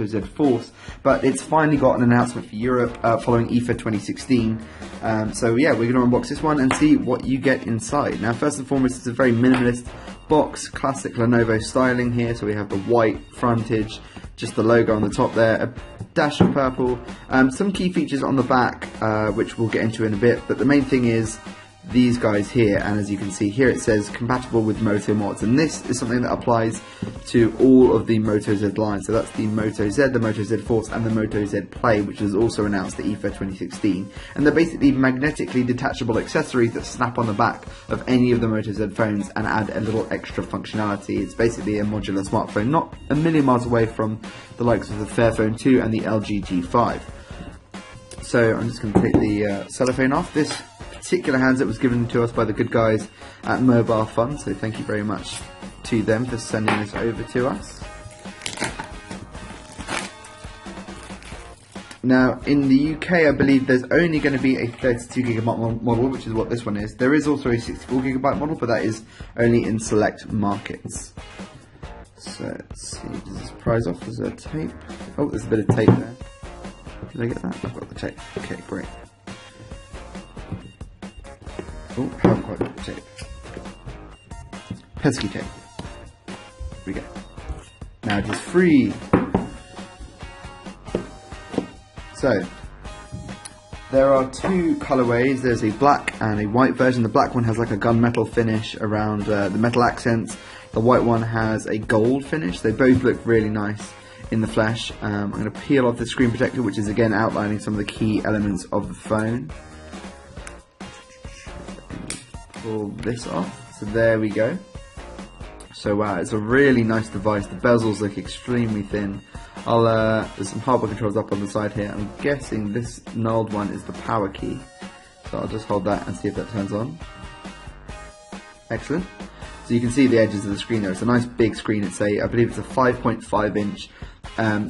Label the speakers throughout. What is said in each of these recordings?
Speaker 1: Z Force, but it's finally got an announcement for Europe following IFA 2016. So yeah, we're going to unbox this one and see what you get inside. Now, first and foremost, it's a very minimalist box, classic Lenovo styling here. So we have the white frontage, just the logo on the top there, a dash of purple, some key features on the back, which we'll get into in a bit. But the main thing is these guys here, and as you can see here, it says compatible with Moto mods, and this is something that applies to all of the Moto Z lines. So that's the Moto Z, the Moto Z Force, and the Moto Z Play, which was also announced at IFA 2016. And they're basically magnetically detachable accessories that snap on the back of any of the Moto Z phones and add a little extra functionality. It's basically a modular smartphone, not a million miles away from the likes of the Fairphone 2 and the LG G5. So I'm just going to take the cellophane off. This particular handset was given to us by the good guys at Mobile Fun, so thank you very much to them for sending this over to us. Now, in the UK, I believe there's only going to be a 32GB model, which is what this one is. There is also a 64GB model, but that is only in select markets. So let's see, does this prize off? There's a tape. Oh, there's a bit of tape there. Did I get that? I've got the tape. Okay, great. Oh, haven't quite got the tape. Pesky tape. Here we go. Now it is free. So, there are two colorways. There's a black and a white version. The black one has like a gunmetal finish around the metal accents. The white one has a gold finish. They both look really nice in the flesh. I'm going to peel off the screen protector, which is again outlining some of the key elements of the phone. Pull this off. So there we go. So wow, it's a really nice device. The bezels look extremely thin. There's some hardware controls up on the side here. I'm guessing this gnarled one is the power key. So I'll just hold that and see if that turns on. Excellent. So you can see the edges of the screen there. It's a nice big screen. I believe it's a 5.5 inch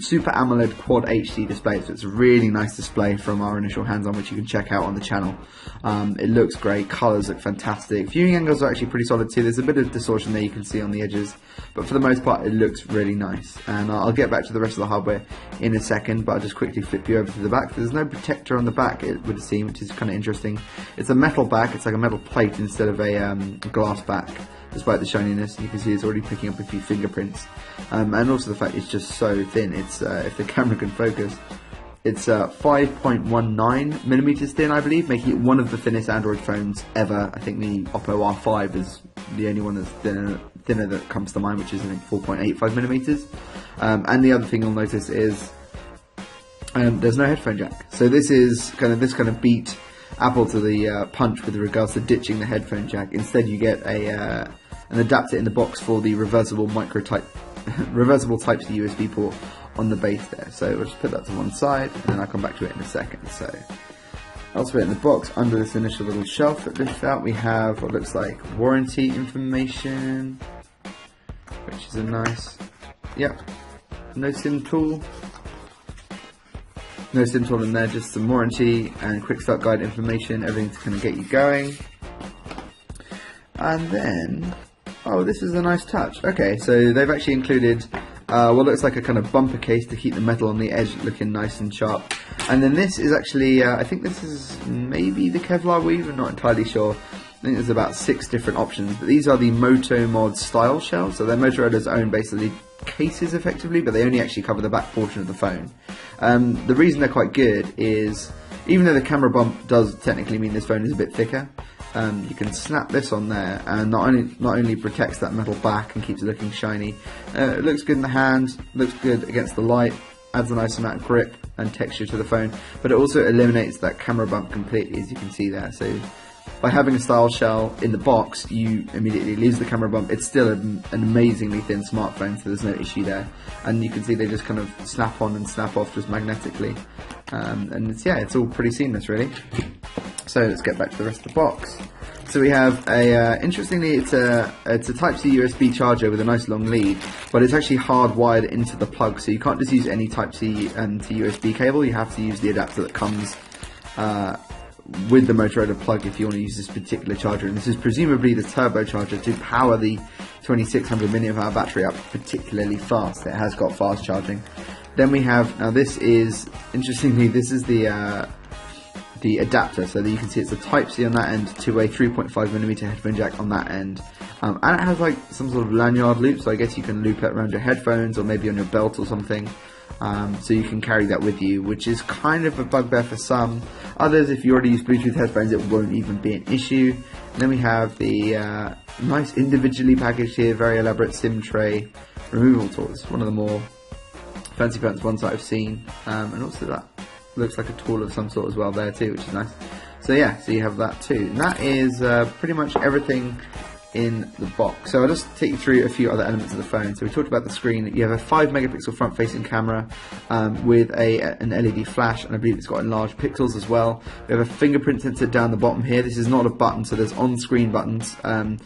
Speaker 1: Super AMOLED Quad HD display, so it's a really nice display from our initial hands-on, which you can check out on the channel. It looks great, colours look fantastic, viewing angles are actually pretty solid too. There's a bit of distortion there you can see on the edges, but for the most part it looks really nice. And I'll get back to the rest of the hardware in a second, but I'll just quickly flip you over to the back. There's no protector on the back, it would seem, which is kind of interesting. It's a metal back, it's like a metal plate instead of a glass back. Despite the shininess, you can see it's already picking up a few fingerprints, and also the fact it's just so thin. It's if the camera can focus, it's 5.19mm thin, I believe, making it one of the thinnest Android phones ever. I think the Oppo R5 is the only one that's thinner that comes to mind, which is I think 4.85mm. And the other thing you'll notice is there's no headphone jack. So this kind of beat Apple to the punch with regards to ditching the headphone jack. Instead, you get an adapter in the box for the reversible Type-C USB port on the base there. So we'll just put that to one side, and then I'll come back to it in a second. So elsewhere in the box, under this initial little shelf that lifts out, we have what looks like warranty information, which is a nice, no SIM tool. No SIM tool in there, just some warranty and quick start guide information, everything to kind of get you going. And then, oh, this is a nice touch. Okay, so they've actually included what looks like a kind of bumper case to keep the metal on the edge looking nice and sharp. And then this is actually, I think this is maybe the Kevlar weave, I'm not entirely sure. I think there's about 6 different options, but these are the Moto Mod style shells, so they're Motorola's own basically cases effectively, but they only actually cover the back portion of the phone. The reason they're quite good is, even though the camera bump does technically mean this phone is a bit thicker, you can snap this on there, and not only protects that metal back and keeps it looking shiny, it looks good in the hand, looks good against the light, adds a nice amount of grip and texture to the phone, but it also eliminates that camera bump completely, as you can see there. So by having a style shell in the box, you immediately lose the camera bump. It's still an amazingly thin smartphone, so there's no issue there. And you can see they just kind of snap on and snap off just magnetically. And it's all pretty seamless, really. So let's get back to the rest of the box. So we have interestingly, it's a Type-C USB charger with a nice long lead, but it's actually hardwired into the plug, so you can't just use any Type-C to USB cable. You have to use the adapter that comes with the Motorola plug if you want to use this particular charger, and this is presumably the turbo charger to power the 2600 mAh battery up particularly fast. It has got fast charging. Then we have, now this is, interestingly, this is the adapter, so that you can see it's a Type-C on that end to a 3.5mm headphone jack on that end. And it has like some sort of lanyard loop, so I guess you can loop it around your headphones or maybe on your belt or something. So you can carry that with you, which is kind of a bugbear for some. Others, if you already use Bluetooth headphones, it won't even be an issue. And then we have the nice individually packaged here, very elaborate SIM tray removal tools. One of the more fancy pants ones that I've seen. And also that looks like a tool of some sort as well there too, which is nice. So yeah, so you have that too. And that is pretty much everything in the box. So I'll just take you through a few other elements of the phone. So we talked about the screen. You have a 5 megapixel front facing camera with an LED flash, and I believe it's got enlarged pixels as well. We have a fingerprint sensor down the bottom here. This is not a button, so there's on-screen buttons. Running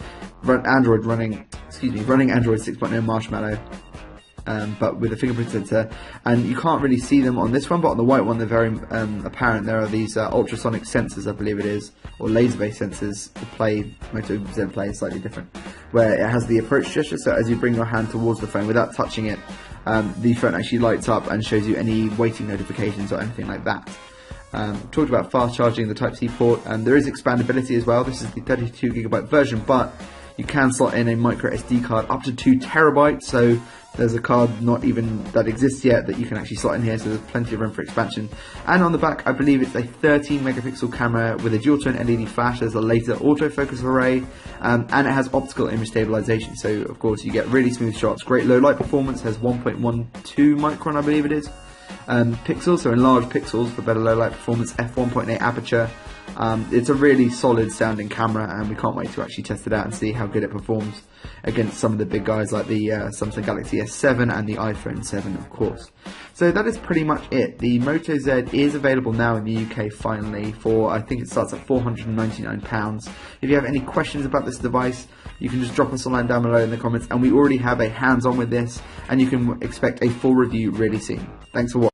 Speaker 1: Android 6.0 Marshmallow. But with a fingerprint sensor, and you can't really see them on this one, but on the white one they're very apparent. There are these ultrasonic sensors, I believe it is, or laser-based sensors. The Moto Z Play is slightly different, where it has the approach gesture, so as you bring your hand towards the phone without touching it, the phone actually lights up and shows you any waiting notifications or anything like that. Talked about fast charging the Type-C port, and there is expandability as well. This is the 32GB version, but you can slot in a micro SD card up to 2 terabytes, so there's a card not even that exists yet that you can actually slot in here, so there's plenty of room for expansion. And on the back, I believe it's a 13 megapixel camera with a dual tone LED flash. There's a laser autofocus array, and it has optical image stabilization, so of course you get really smooth shots. Great low light performance, has 1.12 micron, I believe it is, pixels, so enlarged pixels for better low light performance, f1.8 aperture. It's a really solid sounding camera, and we can't wait to actually test it out and see how good it performs against some of the big guys like the Samsung Galaxy S7 and the iPhone 7, of course. So that is pretty much it. The Moto Z is available now in the UK finally for, I think it starts at £499. If you have any questions about this device, you can just drop us a line down below in the comments, and we already have a hands-on with this, and you can expect a full review really soon. Thanks for watching.